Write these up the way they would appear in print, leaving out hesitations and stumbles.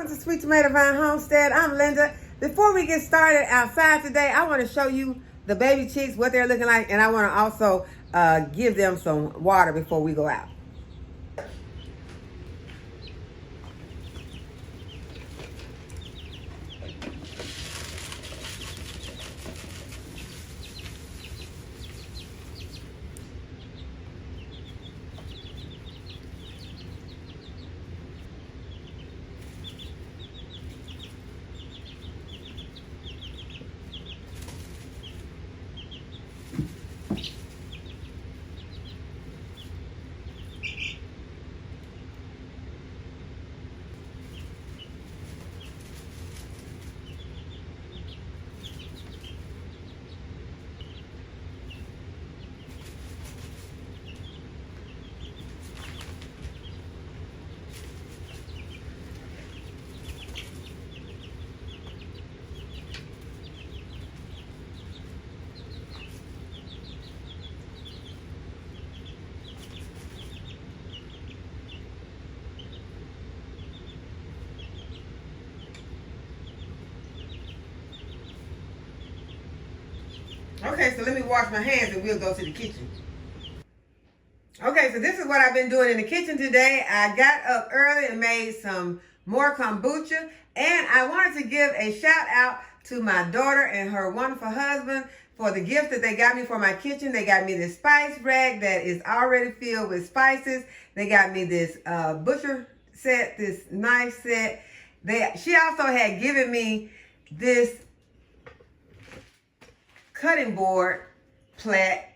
welcome to Sweet Tomato Vine Homestead. I'm Linda. Before we get started outside today, I want to show you the baby chicks, what they're looking like, and I want to also give them some water before we go out. Okay, so let me wash my hands and we'll go to the kitchen. Okay, so this is what I've been doing in the kitchen today. I got up early and made some more kombucha. And I wanted to give a shout out to my daughter and her wonderful husband for the gift that they got me for my kitchen. They got me this spice rack that is already filled with spices. They got me this butcher set, this knife set. She also had given me this cutting board plat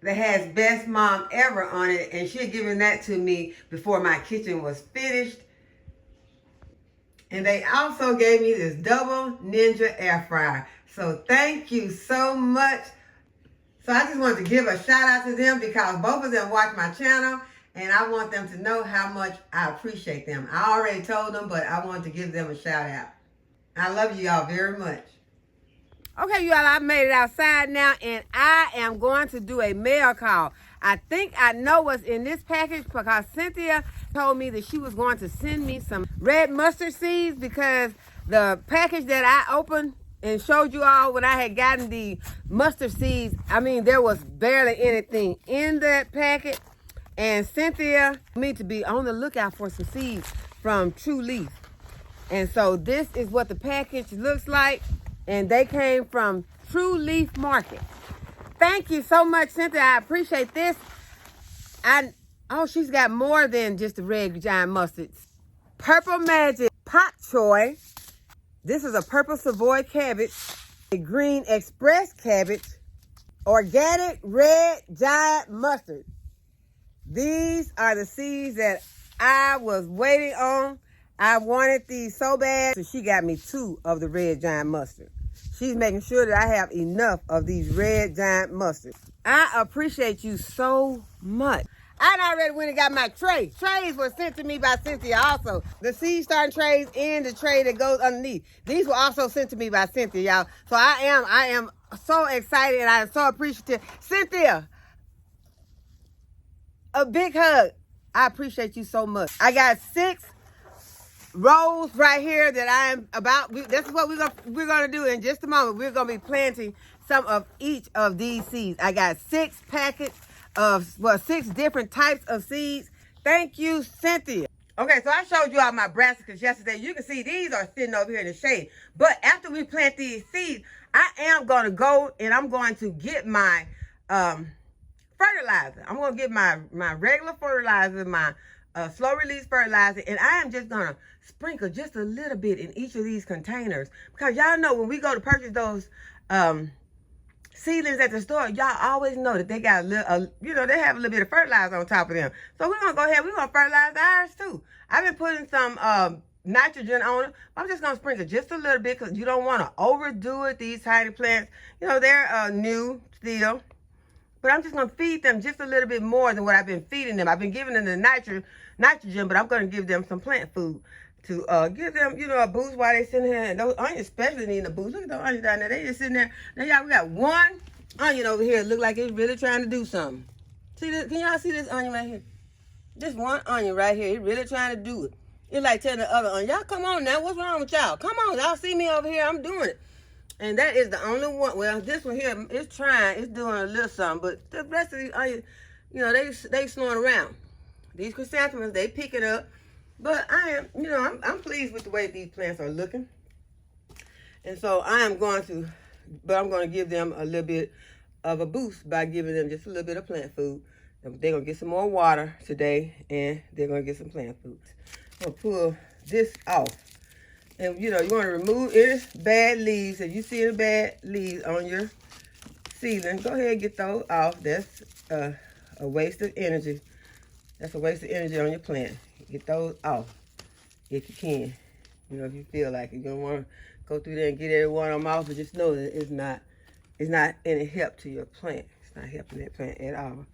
that has best mom ever on it, and she had given that to me before my kitchen was finished. And they also gave me this double ninja air fryer. So thank you so much. So I just wanted to give a shout out to them because both of them watch my channel and I want them to know how much I appreciate them. I already told them, but I wanted to give them a shout out. I love you all very much. Okay, you all, I made it outside now, and I am going to do a mail call. I think I know what's in this package because Cynthia told me that she was going to send me some red mustard seeds because the package that I opened and showed you all when I had gotten the mustard seeds, I mean, there was barely anything in that packet. And Cynthia told me to be on the lookout for some seeds from True Leaf. And so this is what the package looks like. And they came from True Leaf Market. Thank you so much, Cynthia. I appreciate this. Oh, she's got more than just the red giant mustards. Purple Magic Pak Choy. This is a purple Savoy cabbage. A green express cabbage. Organic red giant mustard. These are the seeds that I was waiting on. I wanted these so bad, so she got me 2 of the red giant mustard. She's making sure that I have enough of these red giant mustards. I appreciate you so much. I already went and got my tray. Trays were sent to me by Cynthia also. The seed starting trays and the tray that goes underneath. These were also sent to me by Cynthia, y'all. So I am so excited and I am so appreciative. Cynthia, a big hug. I appreciate you so much. I got 6 rows right here that I am about. This is what we're gonna do in just a moment. We're gonna be planting some of each of these seeds. I got 6 packets of 6 different types of seeds. Thank you, Cynthia. Okay, so I showed you all my brassicas yesterday. You can see these are sitting over here in the shade. But after we plant these seeds, I am gonna go and I'm going to get my fertilizer. I'm gonna get my regular fertilizer, my slow release fertilizer, and I am just gonna sprinkle just a little bit in each of these containers because y'all know when we go to purchase those seedlings at the store, y'all always know that they got a little, they have a little bit of fertilizer on top of them. So we're gonna go ahead, we're gonna fertilize ours too. I've been putting some nitrogen on it. I'm just gonna sprinkle just a little bit because you don't want to overdo it. These tiny plants, they're new still. But I'm just going to feed them just a little bit more than what I've been feeding them. I've been giving them the nitrogen, but I'm going to give them some plant food to give them, a boost while they sitting here. And those onions especially need a boost. Look at those onions down there. They just sitting there. Now, y'all, we got one onion over here. It look like it's really trying to do something. See this? Can y'all see this onion right here? Just one onion right here. It's really trying to do it. It's like telling the other, y'all come on now, what's wrong with y'all? Come on, y'all see me over here, I'm doing it. And that is the only one. Well, this one here, it's trying, it's doing a little something, but the rest of these, you know, they snoring around. These chrysanthemums, they pick it up. But I am, you know, I'm pleased with the way these plants are looking. And so I'm going to give them a little bit of a boost by giving them just a little bit of plant food. They're going to get some more water today, and they're going to get some plant food. I'm going to pull this off. And, you know, you want to remove any bad leaves. If you see any bad leaves on your seedling, go ahead and get those off. That's a waste of energy. That's a waste of energy on your plant. Get those off if you can. You know, if you feel like it. You don't want to go through there and get every one of them off, but just know that it's not any help to your plant. It's not helping that plant at all.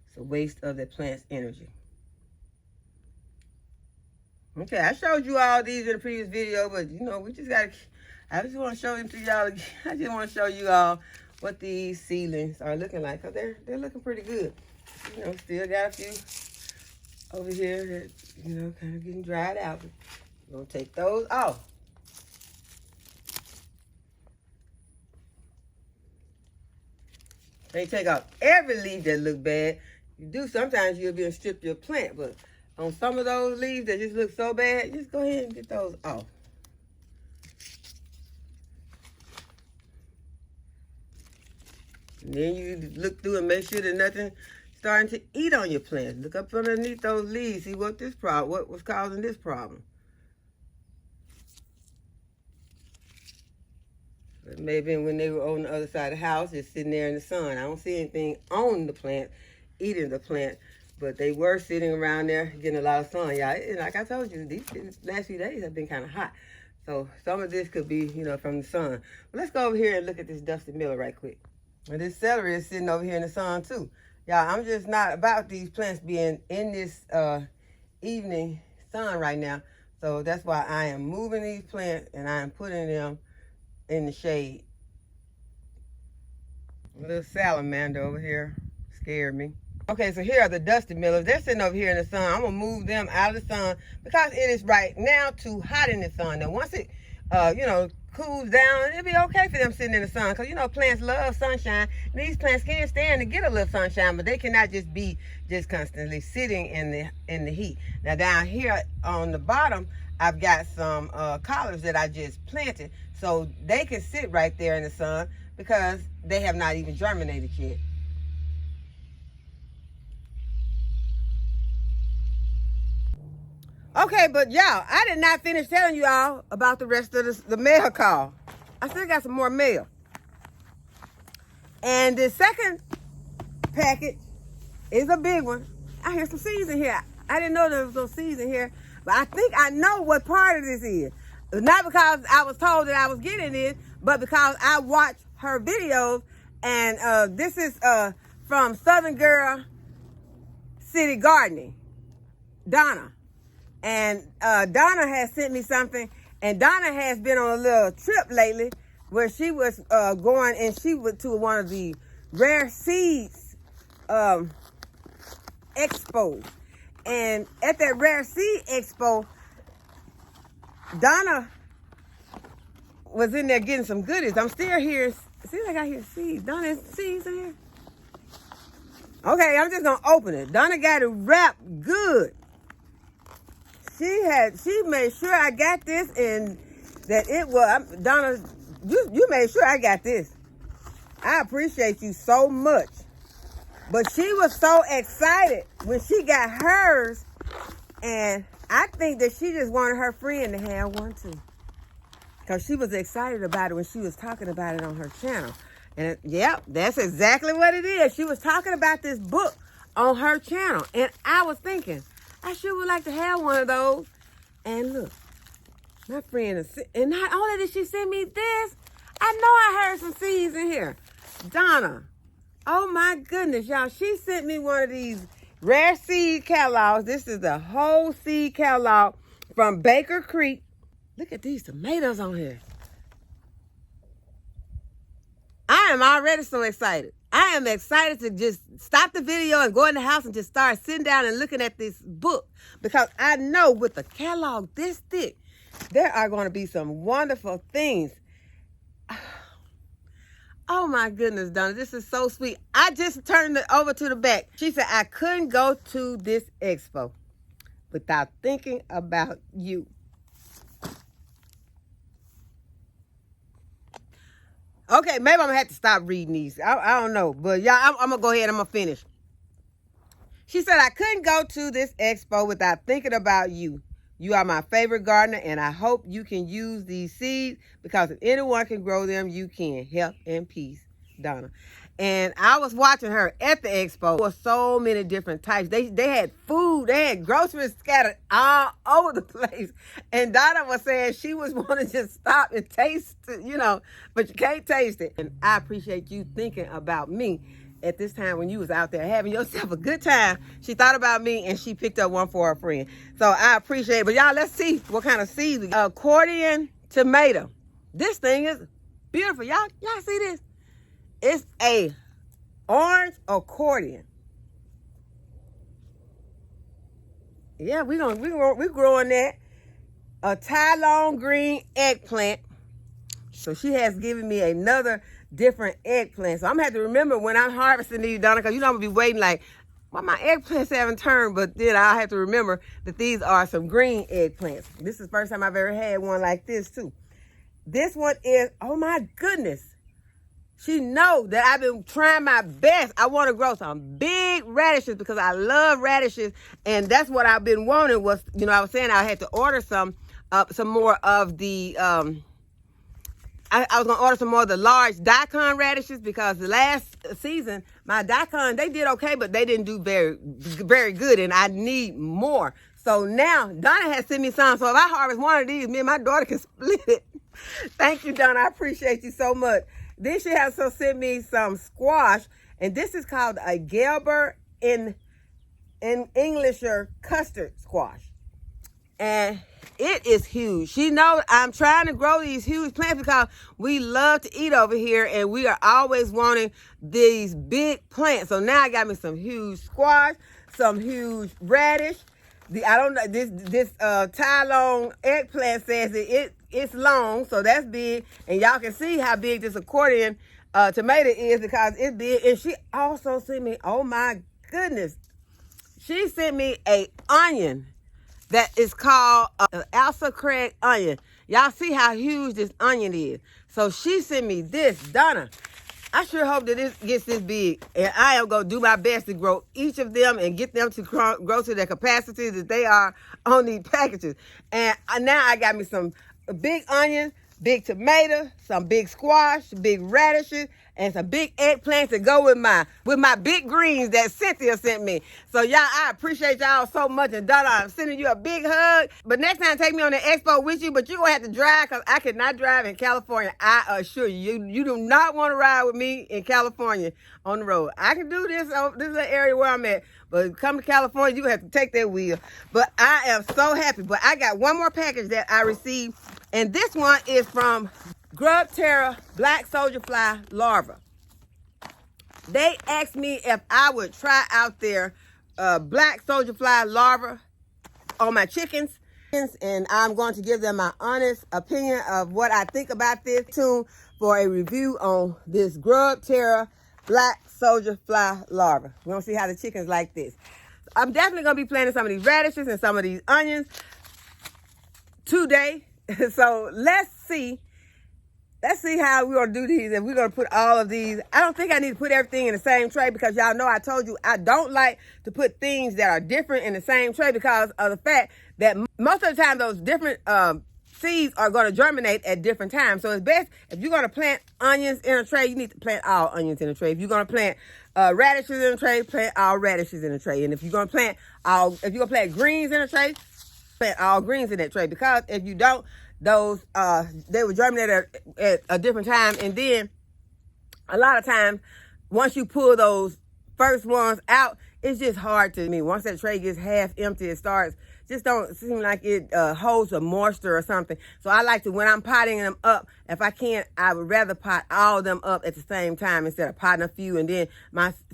It's a waste of that plant's energy. Okay, I showed you all these in the previous video, but you know, I just want to show them to y'all again. I just want to show you all what these seedlings are looking like, because they're looking pretty good. You know, still got a few over here that, you know, kind of getting dried out. We're going to take those off. They take off every leaf that look bad. You do, sometimes you'll be able to strip your plant, but on some of those leaves that just look so bad, just go ahead and get those off. And then you look through and make sure that nothing starting to eat on your plants. Look up underneath those leaves, see what was causing this problem. It may have been when they were on the other side of the house, just sitting there in the sun. I don't see anything on the plant, eating the plant, but they were sitting around there getting a lot of sun. Yeah, and like I told you, these last few days have been kind of hot. So some of this could be, you know, from the sun. But let's go over here and look at this dusty miller right quick. And this celery is sitting over here in the sun too. Y'all, I'm just not about these plants being in this evening sun right now. So that's why I am moving these plants and I am putting them in the shade. A little salamander over here scared me. Okay, so here are the dusty millers. They're sitting over here in the sun. I'm gonna move them out of the sun because it is right now too hot in the sun. Now once it, you know, cools down, it'll be okay for them sitting in the sun, because you know plants love sunshine. These plants can stand to get a little sunshine, but they cannot just be constantly sitting in the heat. Now down here on the bottom, I've got some collards that I just planted, so they can sit right there in the sun because they have not even germinated yet. Okay, but y'all, I did not finish telling you all about the rest of the mail call. I still got some more mail. And the second package is a big one. I hear some seeds in here. I didn't know there was no seeds in here, but I think I know what part of this is. Not because I was told that I was getting it, but because I watched her videos. And this is from Southern Girl City Gardening, Donna. And Donna has sent me something, and Donna has been on a little trip lately where she was going, and she went to one of the rare seeds expos. And at that rare seed expo, Donna was in there getting some goodies. I'm still here. See, like I hear seeds. Donna has seeds in here. Okay, I'm just gonna open it. Donna got it wrapped good. She made sure I got this, and that it was, Donna, you made sure I got this. I appreciate you so much. But she was so excited when she got hers, and I think that she just wanted her friend to have one too. Because she was excited about it when she was talking about it on her channel. And yep, that's exactly what it is. She was talking about this book on her channel, and I was thinking, I sure would like to have one of those. And look, my friend, and not only did she send me this, I know I heard some seeds in here. Donna, oh my goodness, y'all, she sent me one of these rare seed catalogs. This is the whole seed catalog from Baker Creek. Look at these tomatoes on here. I am already so excited. I am excited to just stop the video and go in the house and just start sitting down and looking at this book, because I know with a catalog this thick, there are going to be some wonderful things. Oh my goodness, Donna, this is so sweet. I just turned it over to the back. She said, I couldn't go to this expo without thinking about you. Okay, maybe I'm going to have to stop reading these. I don't know. But y'all, I'm going to go ahead and I'm going to finish. She said, I couldn't go to this expo without thinking about you. You are my favorite gardener, and I hope you can use these seeds, because if anyone can grow them, you can. Health and peace, Donna. And I was watching her at the expo. There were so many different types. They had food. They had groceries scattered all over the place. And Donna was saying she was wanting to just stop and taste it, you know, but you can't taste it. And I appreciate you thinking about me at this time when you was out there having yourself a good time. She thought about me and she picked up one for her friend. So I appreciate it. But y'all, let's see what kind of seeds we got. Accordion tomato. This thing is beautiful. Y'all see this? It's a orange accordion. Yeah, we're growing that. A Thai green eggplant. So she has given me another different eggplant. So I'm gonna have to remember when I'm harvesting these, Donna, because you know I'm gonna be waiting like, well, my eggplants haven't turned, but then I'll have to remember that these are some green eggplants. This is the first time I've ever had one like this too. This one is, oh my goodness. She knows that I've been trying my best. I want to grow some big radishes because I love radishes, and that's what I've been wanting. Was, you know, I was saying I had to order some more of the I was going to order some more of the large daikon radishes, because the last season, my daikon, they did okay, but they didn't do very good, and I need more. So now, Donna has sent me some, so if I harvest one of these, me and my daughter can split it. Thank you, Donna. I appreciate you so much. Then she has also sent me some squash, and this is called a Gelber in Englisher custard squash. And it is huge. She knows I'm trying to grow these huge plants because we love to eat over here, and we are always wanting these big plants. So now I got me some huge squash, some huge radish. I don't know, this Thai long eggplant says it's long, so that's big. And y'all can see how big this accordion tomato is because it's big. And she also sent me, oh my goodness, she sent me a onion that is called ASOKO onion. Y'all see how huge this onion is. So she sent me this. Donna, I sure hope that this gets this big. And I am going to do my best to grow each of them and get them to grow to the capacity that they are on these packages. And now I got me some big onions, big tomato, some big squash, big radishes, and some big eggplants to go with my big greens that Cynthia sent me. So y'all, I appreciate y'all so much. And Donna, I'm sending you a big hug. But next time, take me on the expo with you. But you're going to have to drive because I cannot drive in California. I assure you, you do not want to ride with me in California on the road. I can do this. This is the area where I'm at. But come to California, you're going to have to take that wheel. But I am so happy. But I got one more package that I received. And this one is from Grub Terra Black Soldier Fly Larva. They asked me if I would try out their Black Soldier Fly Larva on my chickens. And I'm going to give them my honest opinion of what I think about this. Tune for a review on this Grub Terra Black Soldier Fly Larva. We're going to see how the chickens like this. I'm definitely going to be planting some of these radishes and some of these onions today. So let's see how we're going to do these. And we're going to put all of these. I don't think I need to put everything in the same tray because y'all know I told you I don't like to put things that are different in the same tray because of the fact that most of the time those different seeds are going to germinate at different times. So it's best if you're going to plant onions in a tray, you need to plant all onions in a tray. If you're going to plant radishes in a tray, plant all radishes in a tray. And if you're going to plant greens in a tray, plant all greens in that tray, because if you don't, those they will germinate at a different time. And then a lot of times once you pull those first ones out, it's just hard to me. Once that tray gets half empty, it starts just don't seem like it holds a moisture or something. So I like to, when I'm potting them up, if I can, I would rather pot all of them up at the same time instead of potting a few, and then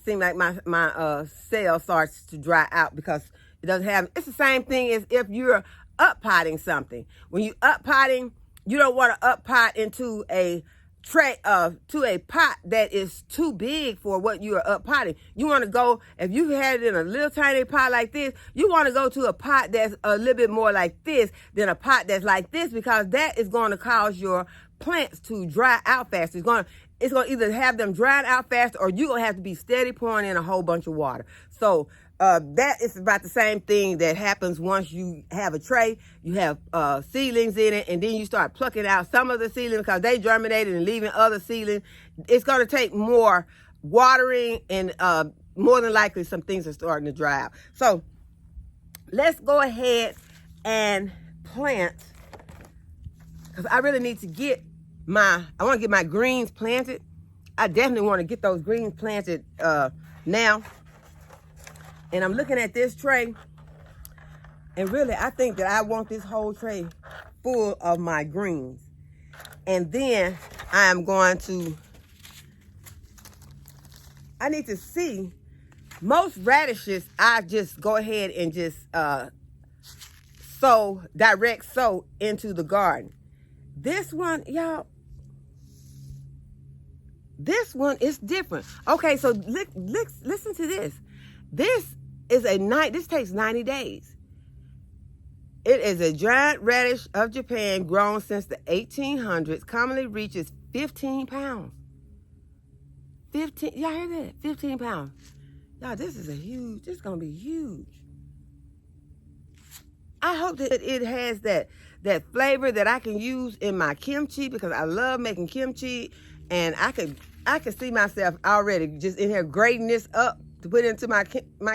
seem like my cell starts to dry out because it doesn't have. It's the same thing as if you're up potting something. When you up potting, you don't want to up pot into a tray to a pot that is too big for what you are up potting. You want to go, if you had it in a little tiny pot like this, you want to go to a pot that's a little bit more like this than a pot that's like this, because that is going to cause your plants to dry out faster. It's going to either have them drying out faster, or you're going to have to be steady pouring in a whole bunch of water. So that is about the same thing that happens once you have a tray. You have seedlings in it, and then you start plucking out some of the seedlings because they germinated and leaving other seedlings. It's going to take more watering, and more than likely some things are starting to dry out. So let's go ahead and plant, because I really need to get I want to get my greens planted. I definitely want to get those greens planted now. And I'm looking at this tray, and really I think that I want this whole tray full of my greens. And then I need to see, most radishes I just go ahead and just direct sow into the garden. This one, y'all, this one is different. Okay, so listen to this. This takes 90 days. It is a giant radish of Japan, grown since the 1800s, commonly reaches 15 pounds. 15, y'all hear that? 15 pounds. Y'all, this is gonna be huge. I hope that it has that flavor that I can use in my kimchi, because I love making kimchi, and I could see myself already just in here grating this up to put into my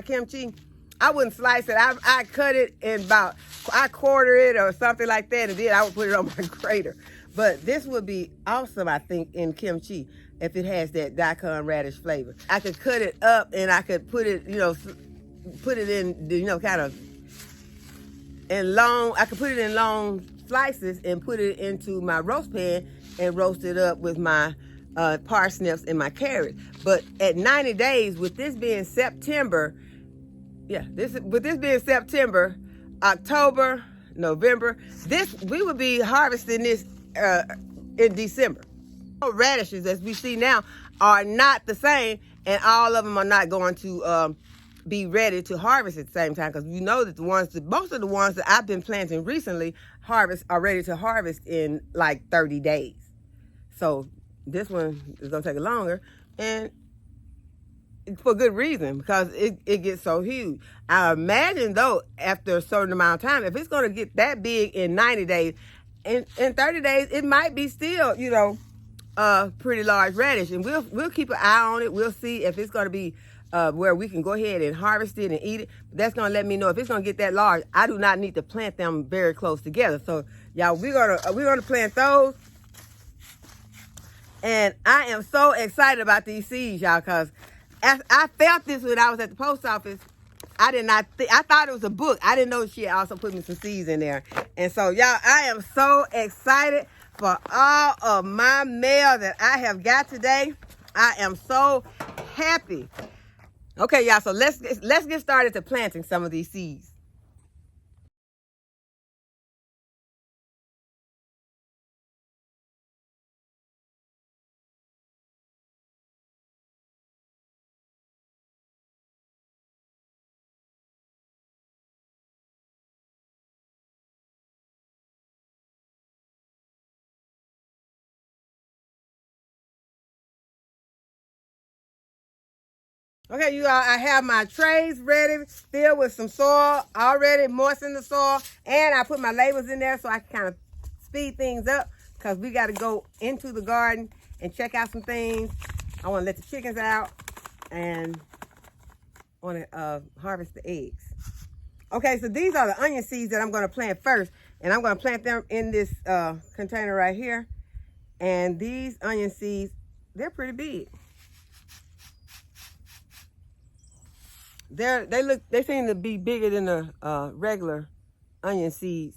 kimchi. I wouldn't slice it. I cut it in I quarter it or something like that, and then I would put it on my grater. But this would be awesome, I think, in kimchi if it has that daikon radish flavor. I could cut it up, and I could put it, put it in, kind of in long. I could put it in long slices and put it into my roast pan and roast it up with my parsnips and my carrots. But at 90 days, with this being September, October, November, we would be harvesting this in December. Radishes, as we see now, are not the same, and all of them are not going to be ready to harvest at the same time, because you know that most of the ones that I've been planting recently are ready to harvest in like 30 days. So this one is going to take longer, and for good reason, because it gets so huge. I imagine, though, after a certain amount of time, if it's going to get that big in 90 days, in 30 days, it might be still, pretty large radish. And we'll keep an eye on it. We'll see if it's going to be where we can go ahead and harvest it and eat it. But that's going to let me know if it's going to get that large. I do not need to plant them very close together. So, y'all, we're gonna plant those. And I am so excited about these seeds, y'all, because I felt this when I was at the post office. I thought it was a book. I didn't know she had also put me some seeds in there. And so, y'all, I am so excited for all of my mail that I have got today. I am so happy. Okay, y'all, so let's get started to planting some of these seeds. Okay, you all, I have my trays ready, filled with some soil, already moistened the soil, and I put my labels in there so I can kind of speed things up, because we got to go into the garden and check out some things. I want to let the chickens out, and want to harvest the eggs. Okay, so these are the onion seeds that I'm going to plant first, and I'm going to plant them in this container right here. And these onion seeds, they're pretty big. They seem to be bigger than the regular onion seeds.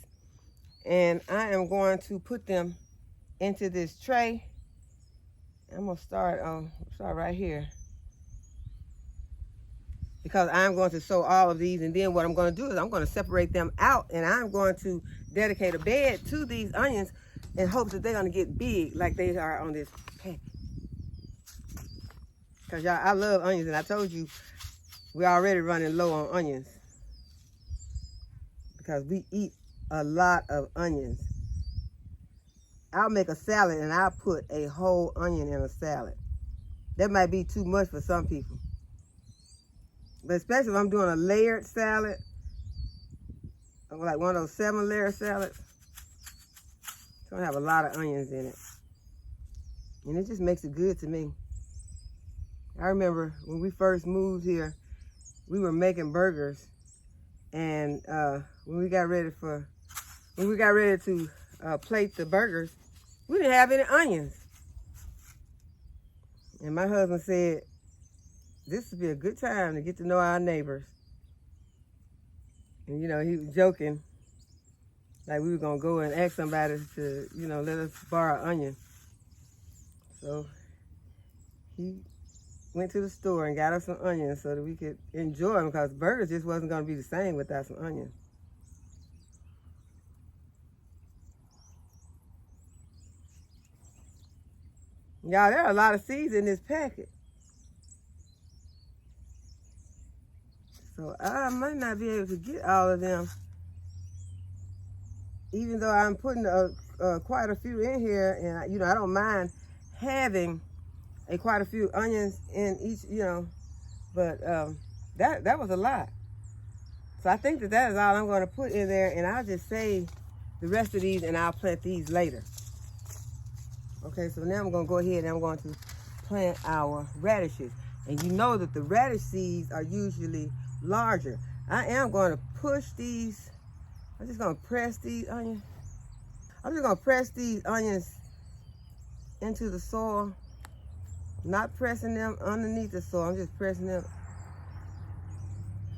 And I am going to put them into this tray. I'm gonna start right here, because I'm going to sow all of these, and then what I'm going to do is I'm going to separate them out, and I'm going to dedicate a bed to these onions in hopes that they're going to get big like they are on this pack. Because y'all, I love onions, and I told you we're already running low on onions because we eat a lot of onions. I'll make a salad and I'll put a whole onion in a salad. That might be too much for some people. But especially if I'm doing a layered salad, like one of those 7-layer salads, it's gonna have a lot of onions in it. And it just makes it good to me. I remember when we first moved here, we were making burgers, and when we got ready to plate the burgers, we didn't have any onions. And my husband said, this would be a good time to get to know our neighbors. And, you know, he was joking, like we were going to go and ask somebody to, you know, let us borrow onions. So he went to the store and got us some onions so that we could enjoy them, because burgers just wasn't going to be the same without some onions. Y'all, there are a lot of seeds in this packet. So I might not be able to get all of them, even though I'm putting quite a few in here, and you know, I don't mind having quite a few onions in each, you know, but that was a lot. So I think that is all I'm going to put in there, and I'll just save the rest of these and I'll plant these later. Okay, so now I'm going to go ahead and I'm going to plant our radishes. And you know that the radish seeds are usually larger. I am going to push these. I'm just going to press these onions. I'm just going to press these onions into the soil. Not pressing them underneath the soil. I'm just pressing them.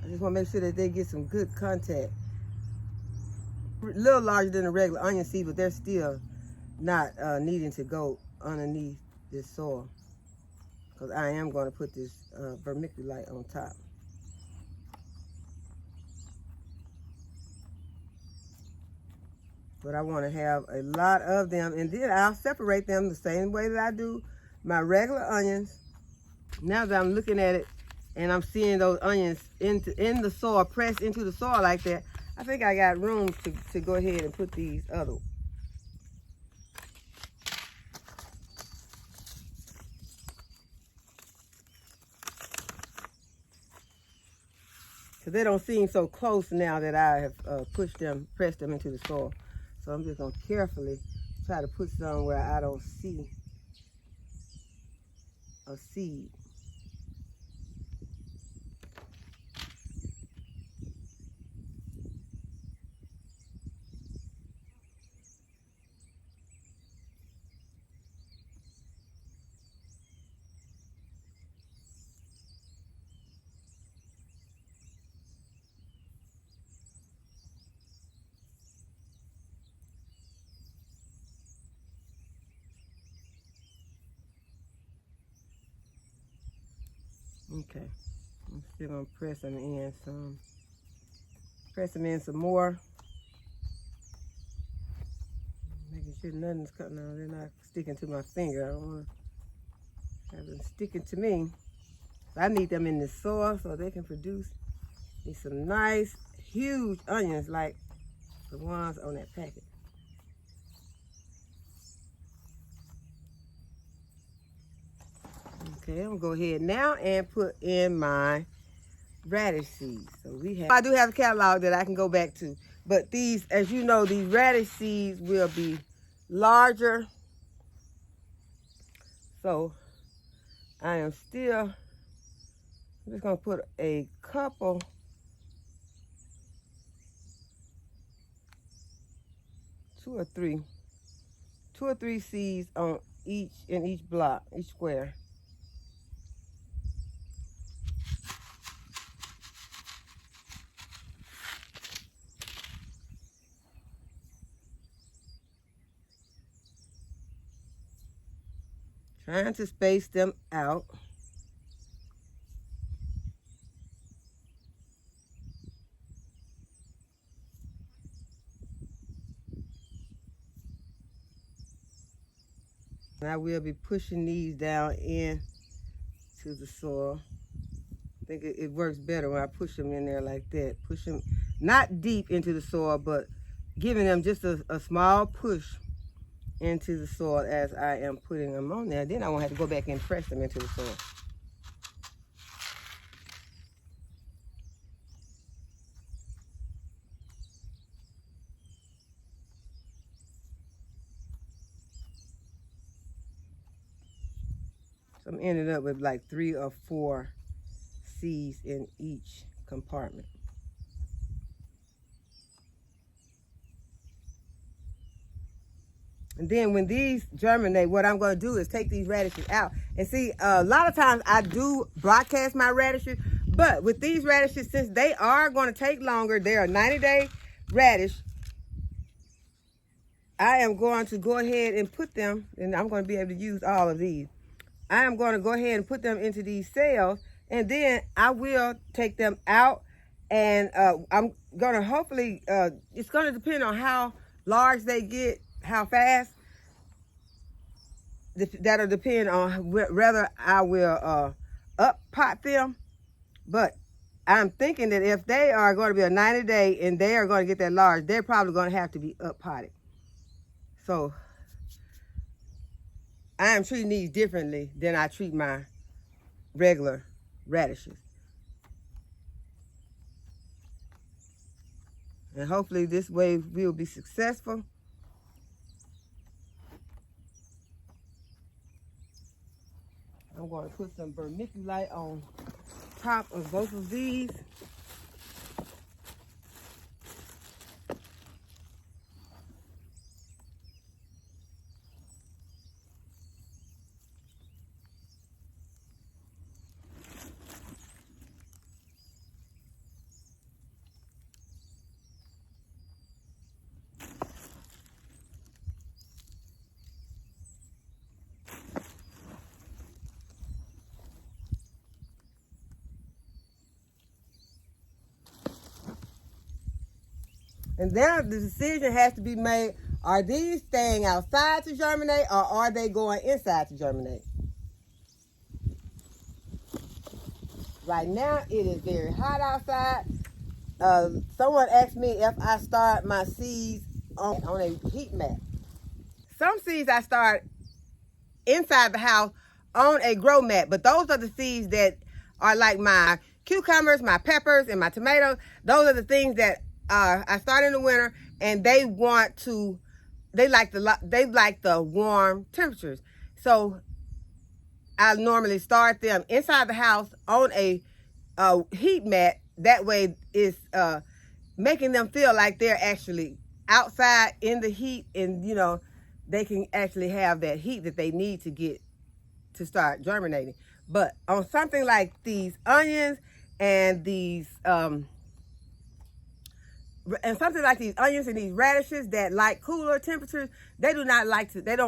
I just want to make sure that they get some good contact. A little larger than a regular onion seed, but they're still not needing to go underneath this soil, because I am going to put this vermiculite on top. But I want to have a lot of them, and then I'll separate them the same way that I do my regular onions. Now that I'm looking at it and I'm seeing those onions in the soil, pressed into the soil like that, I think I got room to go ahead and put these other. So they don't seem so close now that I have pressed them into the soil. So I'm just going to carefully try to put some where I don't see a seed. Okay, I'm still gonna press them in some. Press them in some more. Making sure nothing's cutting out. They're not sticking to my finger. I don't want to have them sticking to me. I need them in the soil so they can produce me some nice, huge onions like the ones on that packet. Okay, I'm gonna go ahead now and put in my radish seeds. So I do have a catalog that I can go back to, but these, as you know, these radish seeds will be larger. So I'm just gonna put a couple, two or three seeds on in each block, each square. Trying to space them out. And I will be pushing these down in to the soil. I think it works better when I push them in there like that. Push them not deep into the soil, but giving them just a small push into the soil as I am putting them on there. Then I won't have to go back and press them into the soil. So I'm ending up with like 3 or 4 seeds in each compartment. And then when these germinate, what I'm going to do is take these radishes out. And see, a lot of times I do broadcast my radishes, but with these radishes, since they are going to take longer, they're a 90-day radish, I am going to go ahead and put them, and I'm going to be able to use all of these. I am going to go ahead and put them into these cells, and then I will take them out, and I'm going to hopefully, it's going to depend on how large they get, how fast. That'll depend on whether I will up pot them. But I'm thinking that if they are going to be a 90-day and they are going to get that large, they're probably going to have to be up potted. So I am treating these differently than I treat my regular radishes. And hopefully this way we'll be successful. I'm going to put some vermiculite on top of both of these. And then the decision has to be made, are these staying outside to germinate or are they going inside to germinate? Right now, it is very hot outside. Someone asked me if I start my seeds on a heat mat. Some seeds I start inside the house on a grow mat, but those are the seeds that are like my cucumbers, my peppers, and my tomatoes. Those are the things that I start in the winter, and they like the warm temperatures. So I normally start them inside the house on a heat mat. That way it's making them feel like they're actually outside in the heat, and you know, they can actually have that heat that they need to get to start germinating. But on something like these onions and these and these radishes that like cooler temperatures, they don't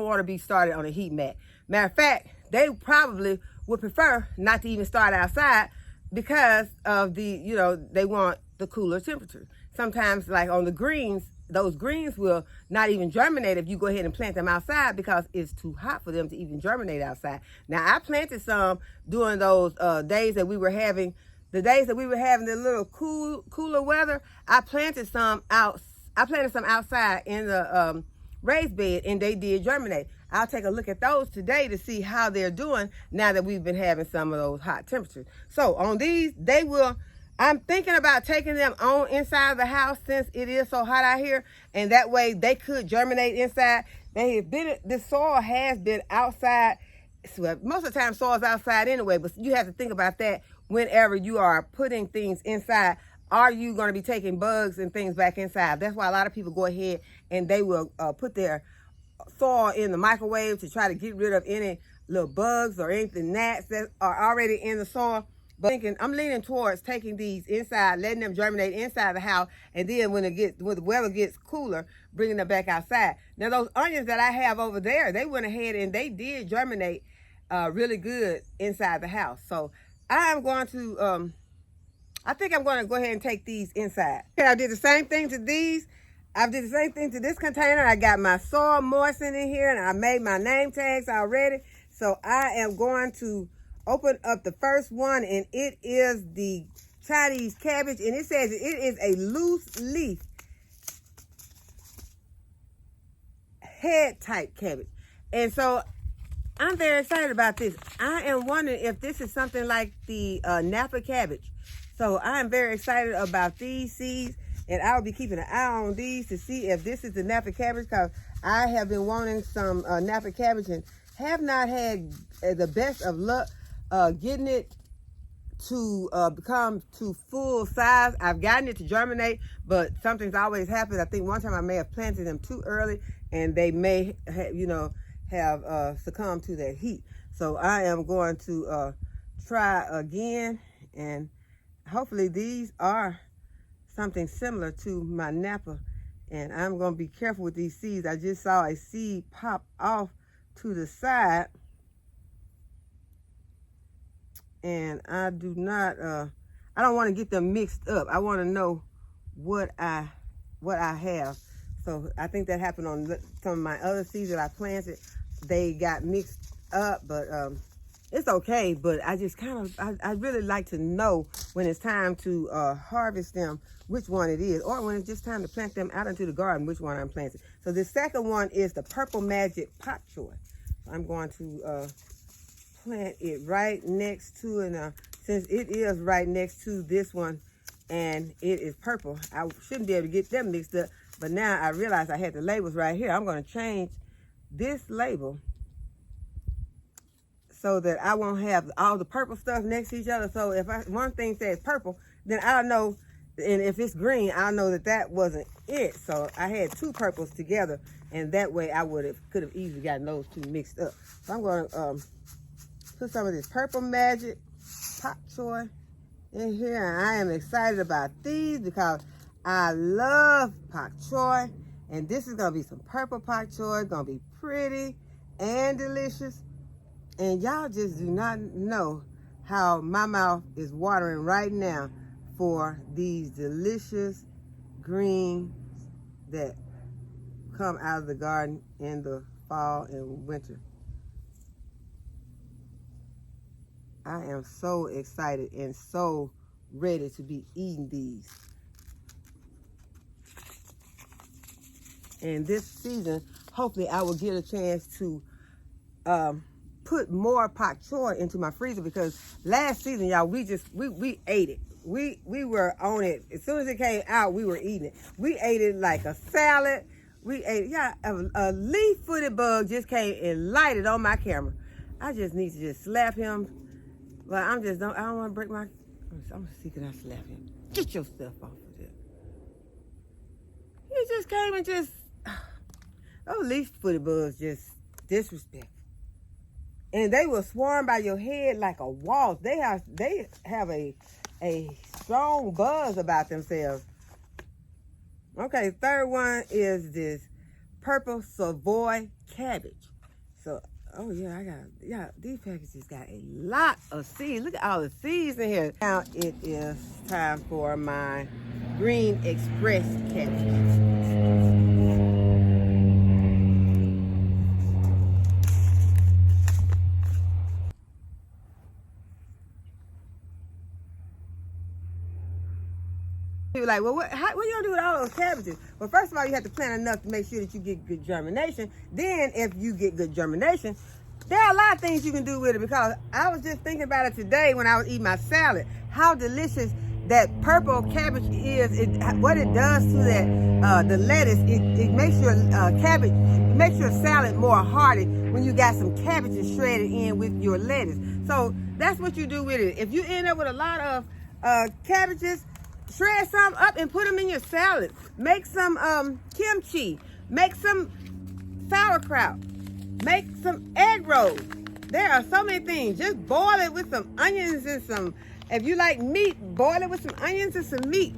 want to be started on a heat mat. Matter of fact, they probably would prefer not to even start outside because of they want the cooler temperature. Sometimes, like on the greens, those greens will not even germinate if you go ahead and plant them outside because it's too hot for them to even germinate outside. Now, I planted some during those days that we were having the little cooler weather. I planted some outside in the raised bed, and they did germinate. I'll take a look at those today to see how they're doing now that we've been having some of those hot temperatures. So on these, I'm thinking about taking them on inside the house since it is so hot out here, and that way they could germinate inside. The soil has been outside. Most of the time, soil's outside anyway, but you have to think about that whenever you are putting things inside. Are you going to be taking bugs and things back inside? That's why a lot of people go ahead and they will put their soil in the microwave to try to get rid of any little bugs or anything gnats that are already in the soil. But I'm leaning towards taking these inside, letting them germinate inside the house, and then when the weather gets cooler, bringing them back outside. Now those onions that I have over there, they went ahead and they did germinate really good inside the house. So I am going to, I think I'm going to go ahead and take these inside. Okay, I did the same thing to these. I did the same thing to this container. I got my soil moistened in here, and I made my name tags already. So I am going to open up the first one, and it is the Chinese cabbage, and it says it is a loose leaf head type cabbage. And so I'm very excited about this. I am wondering if this is something like the Napa cabbage. So I am very excited about these seeds, and I'll be keeping an eye on these to see if this is the Napa cabbage, because I have been wanting some Napa cabbage and have not had the best of luck getting it to become to full size. I've gotten it to germinate, but something's always happened. I think one time I may have planted them too early, and they may have succumbed to that heat. So I am going to try again, and hopefully these are something similar to my Napa. And I'm going to be careful with these seeds. I just saw a seed pop off to the side, and I do not I don't want to get them mixed up. I want to know what I have. So I think that happened on some of my other seeds that I planted. They got mixed up, but it's okay. But I just I really like to know when it's time to harvest them, which one it is, or when it's just time to plant them out into the garden, which one I'm planting. So the second one is the Purple Magic Pak Choi. I'm going to plant it right next to it. Since it is right next to this one and it is purple, I shouldn't be able to get them mixed up. But now I realize I had the labels right here. I'm going to change this label so that I won't have all the purple stuff next to each other. So if one thing says purple, then I'll know, and if it's green, I'll know that that wasn't it. So I had two purples together, and that way I could have easily gotten those two mixed up. So I'm going to put some of this Purple Magic Pak Choi in here, and I am excited about these because I love pak choi, and this is going to be some purple pak choi. It's going to be pretty and delicious, and y'all just do not know how my mouth is watering right now for these delicious greens that come out of the garden in the fall and winter. I am so excited and so ready to be eating these. And this season, hopefully I will get a chance to put more pak choi into my freezer, because last season, y'all, we ate it. We were on it. As soon as it came out, we were eating it. We ate it like a salad. We ate it. Yeah, a leaf-footed bug just came and lighted on my camera. I just need to just slap him. But I don't want to break my, I'm going to see, can I slap him? Get your stuff off of there. He just came and just, those leaf-footed bugs just disrespectful. And they will swarm by your head like a wasp. They have a strong buzz about themselves. Okay, third one is this purple Savoy cabbage. So, oh yeah, these packages got a lot of seeds. Look at all the seeds in here. Now it is time for my Green Express cabbage. People are like, well, what are you gonna do with all those cabbages? Well, first of all, you have to plant enough to make sure that you get good germination. Then, if you get good germination, there are a lot of things you can do with it, because I was just thinking about it today when I was eating my salad, how delicious that purple cabbage is. What it does to that the lettuce, it makes your cabbage, it makes your salad more hearty when you got some cabbages shredded in with your lettuce. So that's what you do with it. If you end up with a lot of cabbages, shred some up and put them in your salad. Make some kimchi. Make some sauerkraut. Make some egg rolls. There are so many things. Just boil it with some onions and some, if you like meat, boil it with some onions and some meat.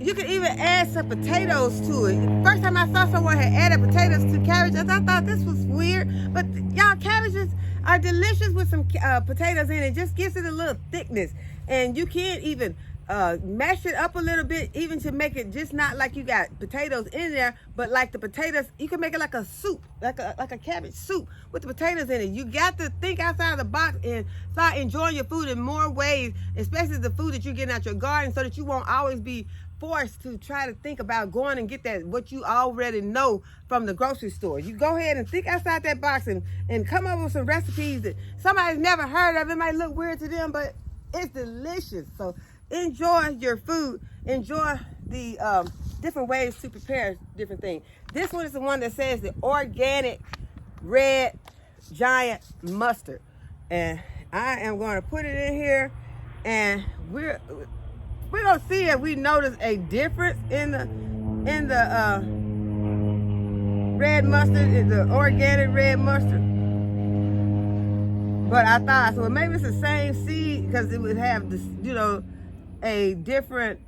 You can even add some potatoes to it. First time I saw someone had added potatoes to cabbage, I thought this was weird. But y'all, cabbages, are delicious with some potatoes in it. Just gives it a little thickness. And you can't even mash it up a little bit, even to make it just not like you got potatoes in there, but like the potatoes, you can make it like a soup, like a cabbage soup with the potatoes in it. You got to think outside of the box and start enjoying your food in more ways, especially the food that you're getting out your garden, so that you won't always be forced to try to think about going and get that what you already know from the grocery store. You go ahead and think outside that box and come up with some recipes that somebody's never heard of. It might look weird to them, but it's delicious. So enjoy your food. Enjoy the different ways to prepare different things. This one is the one that says the organic red giant mustard. And I am going to put it in here, and we're going to see if we notice a difference in the red mustard, the organic red mustard. But I thought, so maybe it's the same seed, because it would have this, you know, a different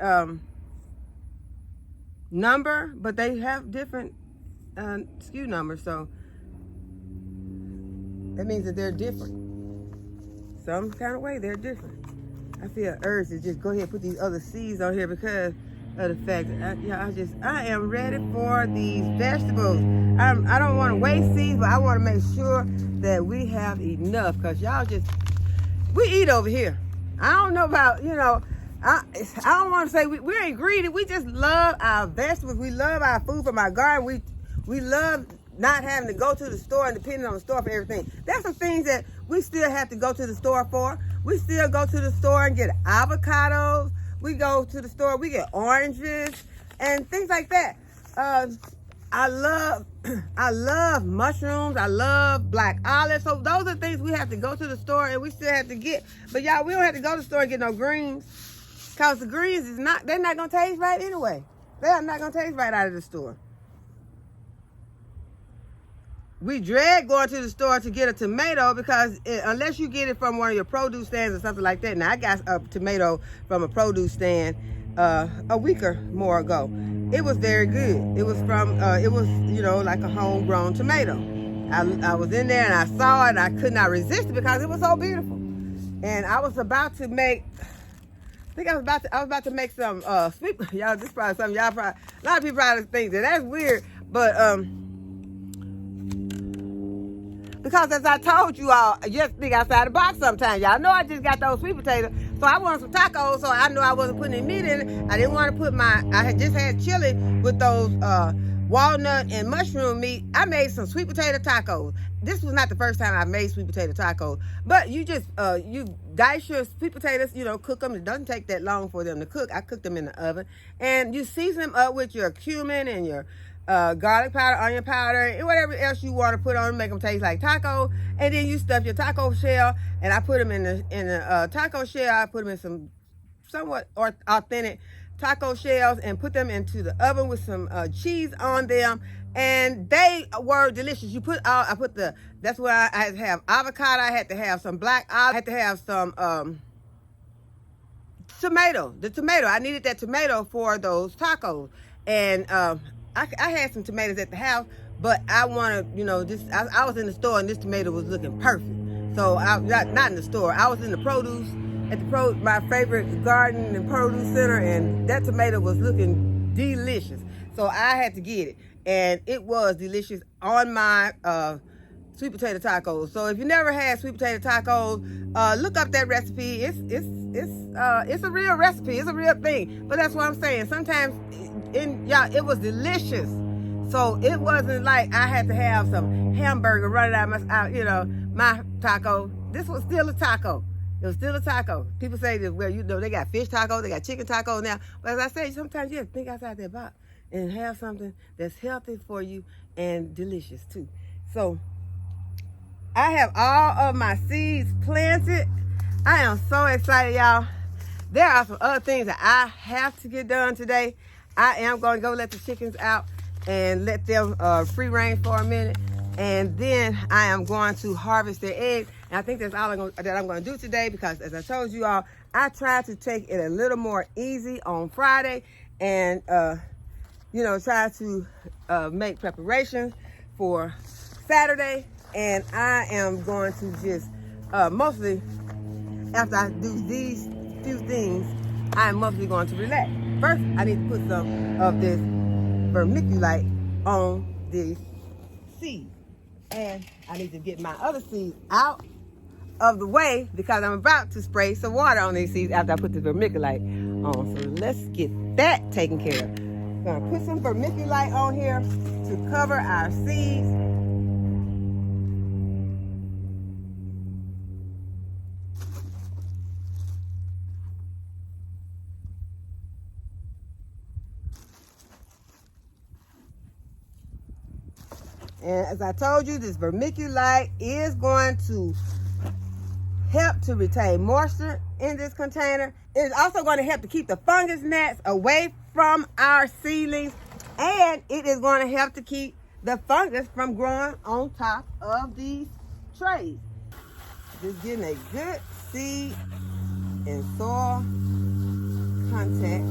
number, but they have different SKU numbers, so that means that they're different. Some kind of way they're different. I feel an urge to just go ahead and put these other seeds on here because of the fact that I am ready for these vegetables. I don't want to waste seeds, but I want to make sure that we have enough, because y'all we eat over here. I don't know about, you know, I don't want to say we ain't greedy. We just love our vegetables. We love our food from our garden. We love not having to go to the store and depending on the store for everything. That's some things that we still have to go to the store for. We still go to the store and get avocados. We go to the store, we get oranges and things like that. I love mushrooms. I love black olives. So those are things we have to go to the store and we still have to get. But y'all, we don't have to go to the store and get no greens, because the greens they're not gonna taste right anyway. They are not gonna taste right out of the store. We dread going to the store to get a tomato, because unless you get it from one of your produce stands or something like that. Now, I got a tomato from a produce stand a week or more ago. It was very good. It was from, you know, like a homegrown tomato. I was in there and I saw it and I could not resist it because it was so beautiful. And I was about to make, I was about to make some sweet, y'all, this is probably something y'all probably, a lot of people probably think that that's weird, but because as I told you all, I just think outside the box sometimes. Y'all know I just got those sweet potatoes. So I wanted some tacos, so I knew I wasn't putting any meat in it. I didn't want to put I had just had chili with those walnut and mushroom meat. I made some sweet potato tacos. This was not the first time I made sweet potato tacos. But you just, you dice your sweet potatoes, you know, cook them. It doesn't take that long for them to cook. I cooked them in the oven. And you season them up with your cumin and your garlic powder, onion powder, and whatever else you want to put on, make them taste like taco. And then you stuff your taco shell, and I put them in the taco shell. I put them in some somewhat authentic taco shells and put them into the oven with some cheese on them, and they were delicious. That's where I had to have avocado. I had to have some black olive. I had to have some tomato. I needed that tomato for those tacos, and I had some tomatoes at the house, but I wanted, you know, I was in the store and this tomato was looking perfect. So not in the store. I was in the produce at my favorite garden and produce center, and that tomato was looking delicious. So I had to get it, and it was delicious on my sweet potato tacos. So if you never had sweet potato tacos, look up that recipe. It's a real recipe. It's a real thing. But that's what I'm saying. Sometimes it was delicious. So it wasn't like I had to have some hamburger running out my taco. This was still a taco. It was still a taco. People say that, well, you know, they got fish tacos, they got chicken tacos now. But as I say, sometimes you have to think outside that box and have something that's healthy for you and delicious too. So I have all of my seeds planted. I am so excited, y'all. There are some other things that I have to get done today. I am going to go let the chickens out and let them free range for a minute. And then I am going to harvest their eggs. And I think that's all that I'm going to do today, because as I told you all, I tried to take it a little more easy on Friday and, you know, try to make preparations for Saturday. And I am going to just, mostly, after I do these few things, I'm mostly going to relax. First, I need to put some of this vermiculite on these seeds. And I need to get my other seeds out of the way because I'm about to spray some water on these seeds after I put the vermiculite on. So let's get that taken care of. I'm gonna put some vermiculite on here to cover our seeds. And as I told you, this vermiculite is going to help to retain moisture in this container. It is also going to help to keep the fungus gnats away from our seedlings, and it is going to help to keep the fungus from growing on top of these trays. Just getting a good seed and soil contact.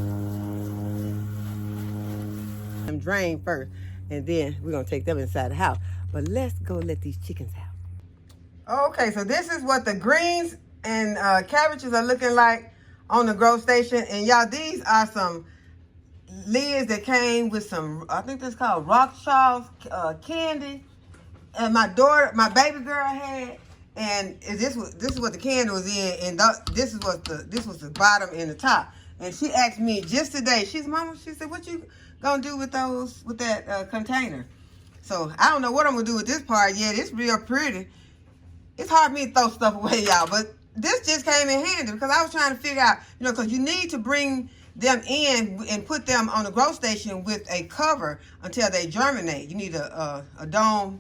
And drain first, and then we're going to take them inside the house. But let's go let these chickens out. Okay, so this is what the greens and cabbages are looking like on the grow station. And y'all, these are some lids that came with some, I think this is called Rothschild's candy. And my daughter, my baby girl had, and this is what the candy was in, and this was the bottom and the top. And she asked me just today, she said, what you gonna do with that container? So I don't know what I'm gonna do with this part yet. It's real pretty. It's hard for me to throw stuff away, y'all, but this just came in handy because I was trying to figure out, because you need to bring them in and put them on the grow station with a cover until they germinate. You need a dome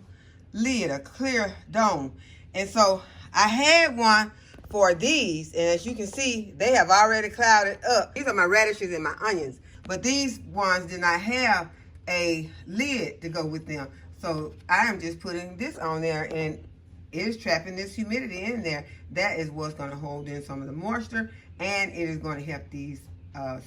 lid, a clear dome. And so I had one for these, and as you can see, they have already clouded up. These are my radishes and my onions, but these ones did not have a lid to go with them. So I am just putting this on there, and it is trapping this humidity in there. That is what's going to hold in some of the moisture, and it is going to help these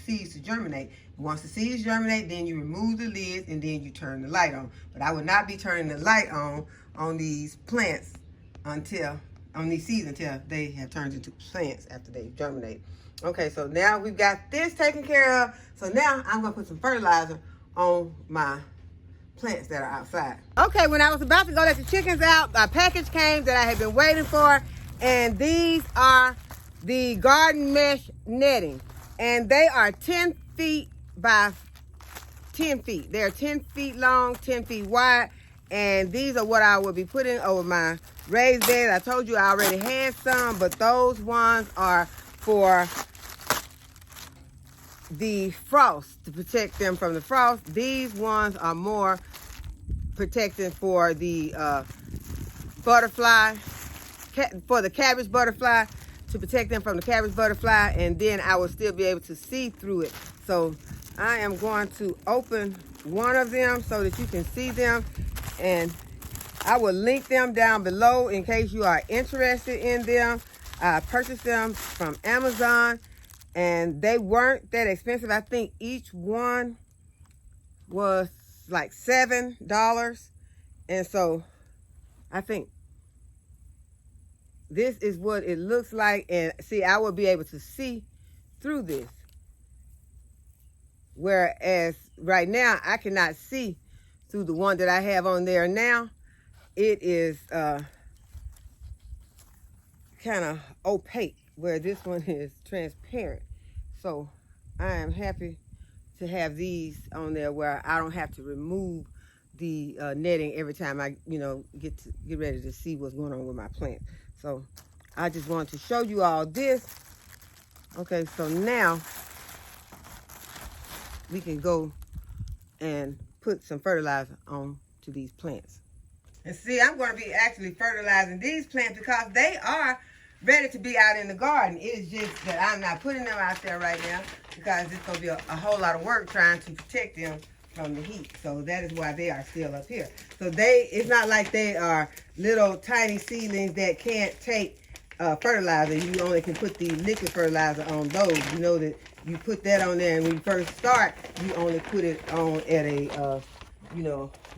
seeds to germinate. Once the seeds germinate, then you remove the lids and then you turn the light on. But I would not be turning the light on these plants on these seeds until they have turned into plants after they germinate. Okay, so now we've got this taken care of. So now I'm going to put some fertilizer on my plants that are outside. Okay, when I was about to go let the chickens out, a package came that I had been waiting for, and these are the garden mesh netting, and they are 10 feet by 10 feet. They're 10 feet long, 10 feet wide, and these are what I will be putting over my raised bed. I told you I already had some, but those ones are for the frost, to protect them from the frost. These ones are more protecting for the butterfly, for the cabbage butterfly, to protect them from the cabbage butterfly, and then I will still be able to see through it. So I am going to open one of them so that you can see them, and I will link them down below in case you are interested in them. I purchased them from Amazon, and they weren't that expensive. I think each one was like $7. And so I think this is what it looks like. And see, I will be able to see through this. Whereas right now, I cannot see through the one that I have on there now. It is kind of opaque, where this one is transparent. So I am happy to have these on there where I don't have to remove the netting every time I, get ready to see what's going on with my plant. So I just wanted to show you all this. Okay, so now we can go and put some fertilizer on to these plants. And see, I'm going to be actually fertilizing these plants because they are ready to be out in the garden. It is just that I'm not putting them out there right now because it's going to be a whole lot of work trying to protect them from the heat. So that is why they are still up here. So it's not like they are little tiny seedlings that can't take fertilizer. You only can put the liquid fertilizer on those. You know that you put that on there, and when you first start, you only put it on at a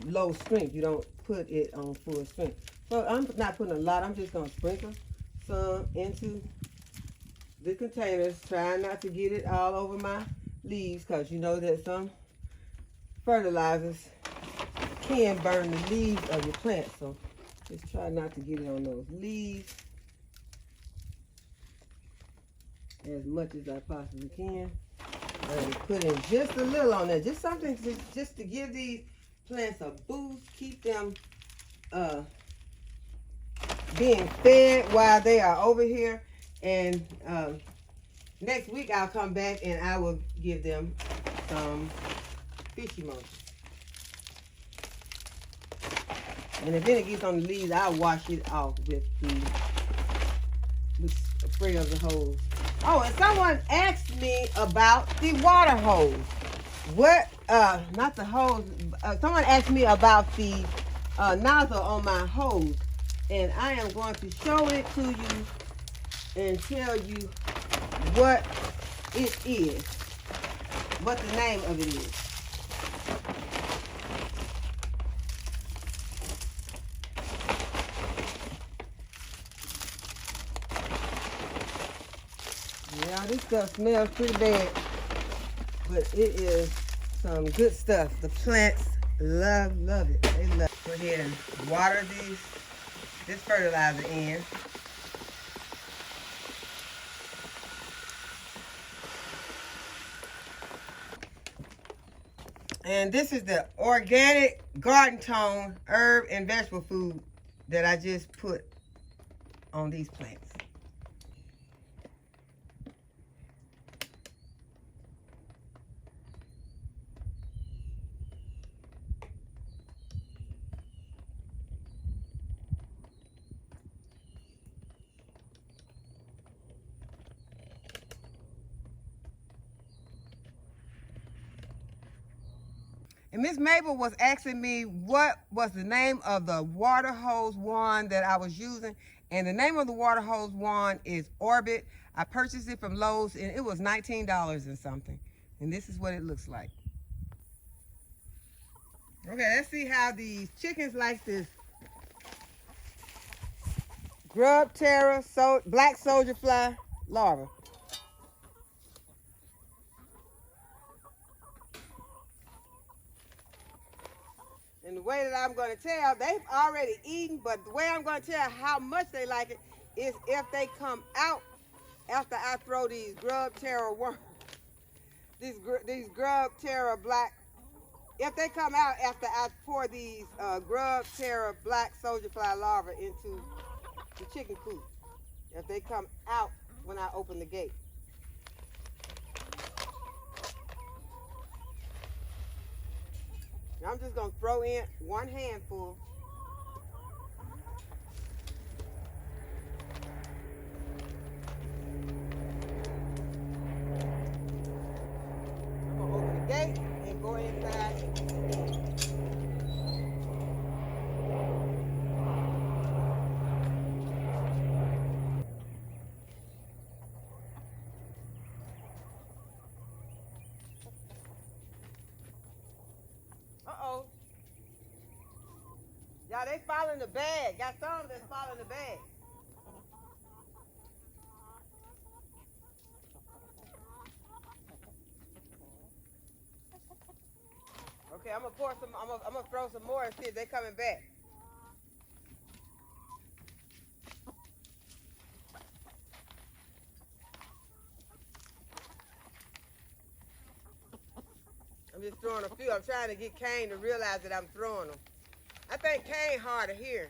low strength. You don't put it on full strength. So I'm not putting a lot. I'm just going to sprinkle some into the containers, trying not to get it all over my leaves, because you know that some fertilizers can burn the leaves of your plant. So just try not to get it on those leaves as much as I possibly can. And put in just a little on there, just something just to give these plants a boost, keep them being fed while they are over here. And next week I'll come back and I will give them some fishy mulch. And if any gets on the leaves, I'll wash it off with spray of the hose. Oh, and someone asked me about the water hose. What, not the hose, someone asked me about the nozzle on my hose. And I am going to show it to you and tell you what it is, what the name of it is. Yeah, this stuff smells pretty bad, but it is some good stuff. The plants love it. They love it. Go ahead and water this fertilizer in. And this is the organic garden tone herb and vegetable food that I just put on these plants. And Miss Mabel was asking me what was the name of the water hose wand that I was using. And the name of the water hose wand is Orbit. I purchased it from Lowe's and it was $19 and something. And this is what it looks like. Okay, let's see how these chickens like this Grub, Terra, black soldier fly larva. And the way that I'm going to tell, they've already eaten, but the way I'm going to tell how much they like it is if they come out after I throw these Grub, Terra worms, these Grub, Terra black. If they come out after I pour these Grub, Terra black soldier fly larvae into the chicken coop, if they come out when I open the gate. Now I'm just going to throw in one handful. I'm going to open the gate and go inside. Uh-oh. Y'all, they following the bag. Got some that's following the bag. Okay, I'm gonna pour some. I'm gonna throw some more and see if they're coming back. I'm just throwing a few. I'm trying to get Kane to realize that I'm throwing them. I think Kane hard to hear.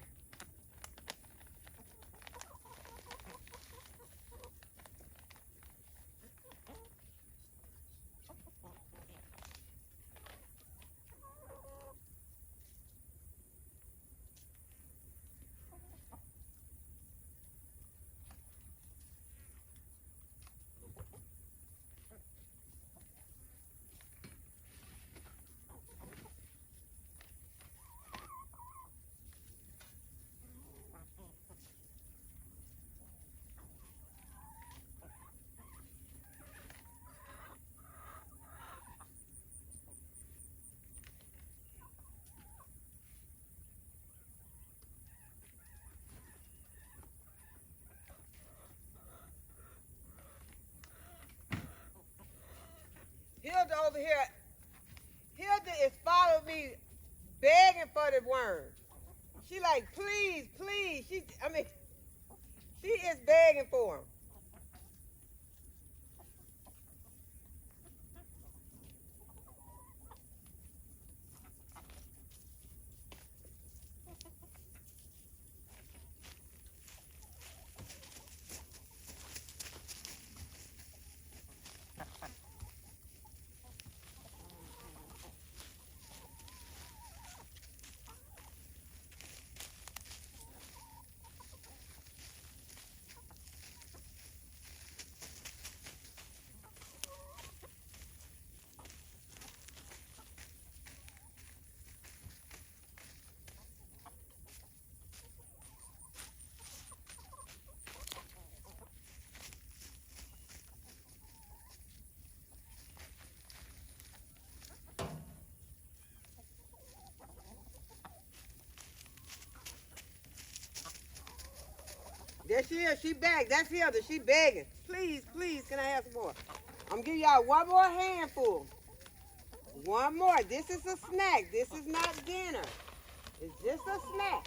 here. Hilda is following me, begging for the worm. She like, please, please. She is begging for him. There she is. She back. That's Hilda. She begging. Please, please, can I have some more? I'm giving y'all one more handful. One more. This is a snack. This is not dinner. It's just a snack.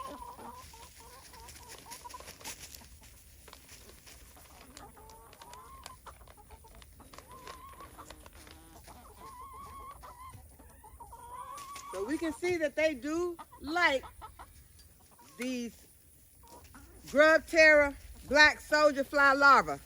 So we can see that they do like these Grub Terra black soldier fly larvae.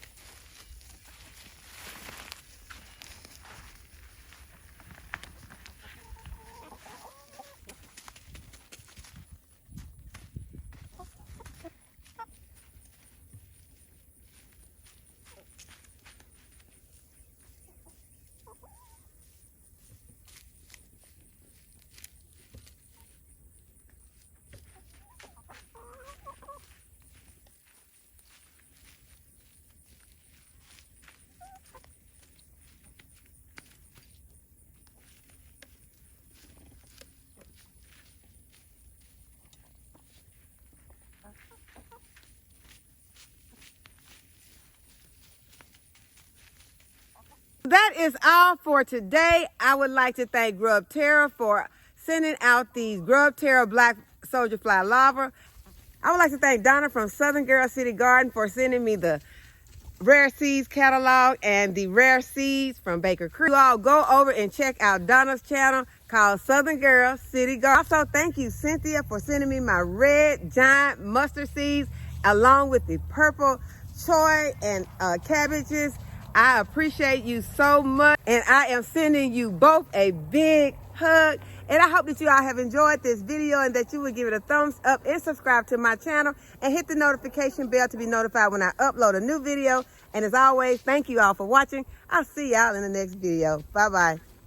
That is all for today. I would like to thank Grub Terra for sending out these Grub Terra black soldier fly larvae. I would like to thank Donna from Southern Girl City Garden for sending me the Rare Seeds catalog and the Rare Seeds from Baker Creek. You all go over and check out Donna's channel called Southern Girl City Garden. Also, thank you, Cynthia, for sending me my red giant mustard seeds along with the purple choy and cabbages. I appreciate you so much, and I am sending you both a big hug. And I hope that you all have enjoyed this video and that you will give it a thumbs up and subscribe to my channel and hit the notification bell to be notified when I upload a new video. And as always, thank you all for watching. I'll see y'all in the next video. Bye-bye.